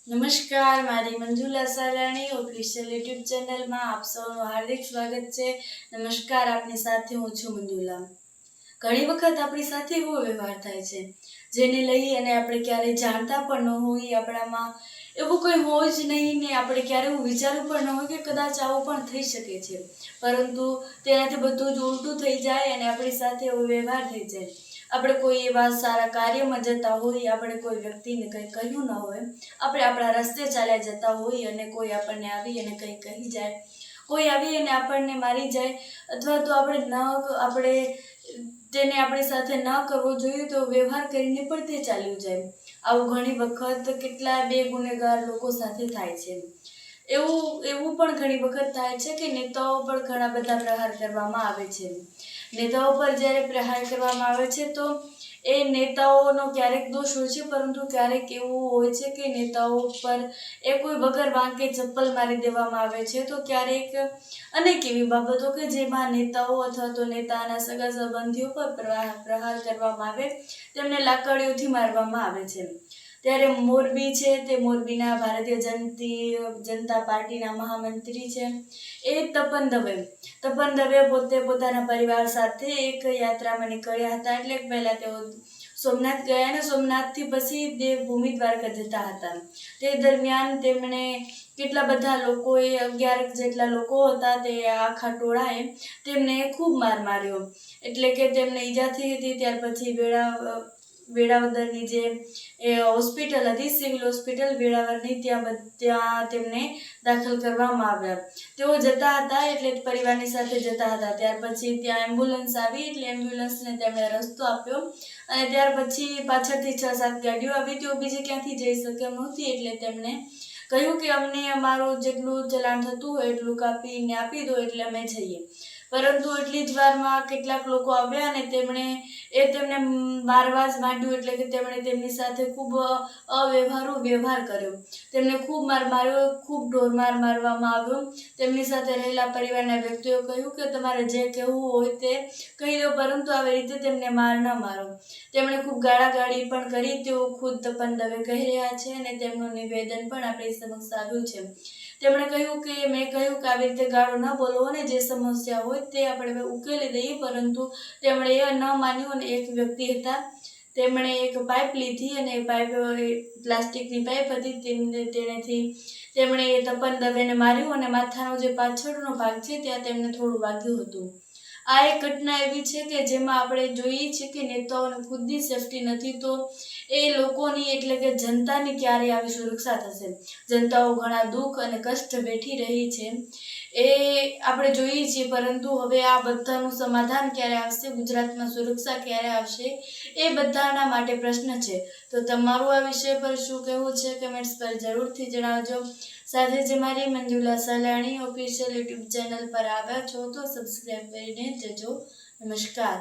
નમસ્કાર, મારી Manjula Salani official YouTube ચેનલમાં આપ સૌનું હાર્દિક સ્વાગત છે. નમસ્કાર, આપની સાથે હું છું મંજુલા. ઘણી વખત આપણી સાથે એવો વ્યવહાર થાય છે જેને લઈ અને આપણે ક્યારેય જાણતા પણ ન હોય, આપણામાં એવું કોઈ હોય જ નહીં ને આપણે ક્યારેય એવું વિચાર્યું પણ ન હોય કે કદાચ આવું પણ થઈ શકે છે, પરંતુ તેનાથી બધું જ ઉલટું થઈ જાય અને આપણી સાથે એવો વ્યવહાર થઈ જાય. આપણે કોઈ એવા સારા કાર્યમાં જતા હોય, આપણે કોઈ વ્યક્તિને કંઈ કહ્યું ન હોય, આપણે આપણા રસ્તે ચાલ્યા જતા હોય અને કોઈ આપણને આવી અને કંઈ કહી જાય, કોઈ આવી અને આપણને મારી જાય, અથવા તો આપણે તેને આપણી સાથે ન કરવો જોઈએ તો વ્યવહાર કરીને પણ તે ચાલ્યું જાય. આવું ઘણી વખત કેટલા બે ગુનેગાર લોકો સાથે થાય છે. એવું પણ ઘણી વખત થાય છે કે નેતાઓ પર ઘણા બધા પ્રહાર કરવામાં આવે છે. નેતાઓ પર જ્યારે પ્રહાર કરવામાં આવે છે તો એ નેતાઓનો ક્યારેક દોષ હોય છે, પરંતુ ક્યારેક એવું હોય છે કે નેતાઓ પર કોઈ વગર વાંકે ચપ્પલ મારી દેવામાં આવે છે. તો ક્યારેક અનેક એવી બાબતો કે જેમાં નેતાઓ અથવા તો નેતાના સગા સંબંધીઓ પર પ્રહાર કરવામાં આવે, તેમને લાકડીઓથી મારવામાં આવે છે. ત્યારે મોરબી છે, તે મોરબીના ભારતીય જનતા પાર્ટીના મહામંત્રી છે એ તપન દવે પોતે પોતાના પરિવાર સાથે એક યાત્રામાં નીકળ્યા હતા. એટલે પહેલા તેઓ સોમનાથ ગયા અને સોમનાથથી પછી દેવભૂમિ દ્વારકા જતા હતા. તે દરમિયાન તેમણે કેટલા બધા લોકોએ 11 જેટલા લોકો હતા, તે આખા ટોળાએ તેમને ખૂબ માર માર્યો. એટલે કે તેમને ઈજા થઈ હતી. ત્યાર પછી વેળાવદરની જે હોસ્પિટલ હતી, સિવિલ હોસ્પિટલ વેળાવદરની, ત્યાં તેમને દાખલ કરવામાં આવ્યા. તેઓ જતા હતા એટલે પરિવારની સાથે જતા હતા. ત્યાર પછી ત્યાં એમ્બ્યુલન્સ આવી, એટલે એમ્બ્યુલન્સને તેમણે રસ્તો આપ્યો અને ત્યાર પછી પાછળથી 6-7 ગાડીઓ આવી. તેઓ બીજે ક્યાંથી જઈ શકે એમ નહોતી, એટલે તેમણે કહ્યું કે અમને અમારું જેટલું ચલાણ થતું હોય એટલું કાપીને આપી દો એટલે અમે જઈએ. પરંતુ એટલી જ વારમાં કેટલાક લોકો આવ્યા અને તેમને મારવા જ માંડ્યું. એટલે કે તેમણે તેમની સાથે ખૂબ અવ્યવહારુ વ્યવહાર કર્યો. તેમને ખૂબ માર માર્યો, ખૂબ ઢોરમાર મારવામાં આવ્યો. તેમની સાથે રહેલા પરિવારના વ્યક્તિઓ કહ્યું કે તમારે જે કહેવું હોય તે કહી દો, પરંતુ આવી રીતે તેમને માર ન મારો. તેમણે ખૂબ ગાળાગાળી પણ કરી. તેઓ ખુદ તપન દવે કહી રહ્યા છે અને તેમનું નિવેદન પણ આપણી સમક્ષ આવ્યું છે. તેમણે કહ્યું કે મેં કહ્યું કે આવી રીતે ગાળો ન બોલો અને જે સમસ્યા હોય તે આપણે ઉકેલી દઈએ, પરંતુ તેમણે એ ન માન્યું અને એક વ્યક્તિ હતા, તેમણે એક પાઇપ લીધી અને પાઇપ પ્લાસ્ટિકની પાઇપ હતી, તેમણે તપન દવેને માર્યું અને માથાનો જે પાછળનો ભાગ છે ત્યાં તેમને થોડું વાગ્યું હતું. આ એક ઘટના એવી છે કે જેમાં આપણે જોઈએ છીએ કે નેતાઓને ખુદની સેફટી નથી તો એ લોકોની એટલે કે જનતાની ક્યારે આવી સુરક્ષા થશે. જનતાઓ ઘણા દુઃખ અને કષ્ટ વેઠી રહી છે એ આપણે જોઈએ છીએ, પરંતુ હવે આ બધાનું સમાધાન ક્યારે આવશે, ગુજરાતમાં સુરક્ષા ક્યારે આવશે, એ બધાના માટે પ્રશ્ન છે. તો તમારું આ વિષય પર શું કહેવું છે, કમેન્ટ્સ પર જરૂરથી જણાવજો. સાથે જ મારી Manjula Salani official YouTube channel પર આવ્યા છો તો સબસ્ક્રાઈબ કરીને જજો. નમસ્કાર.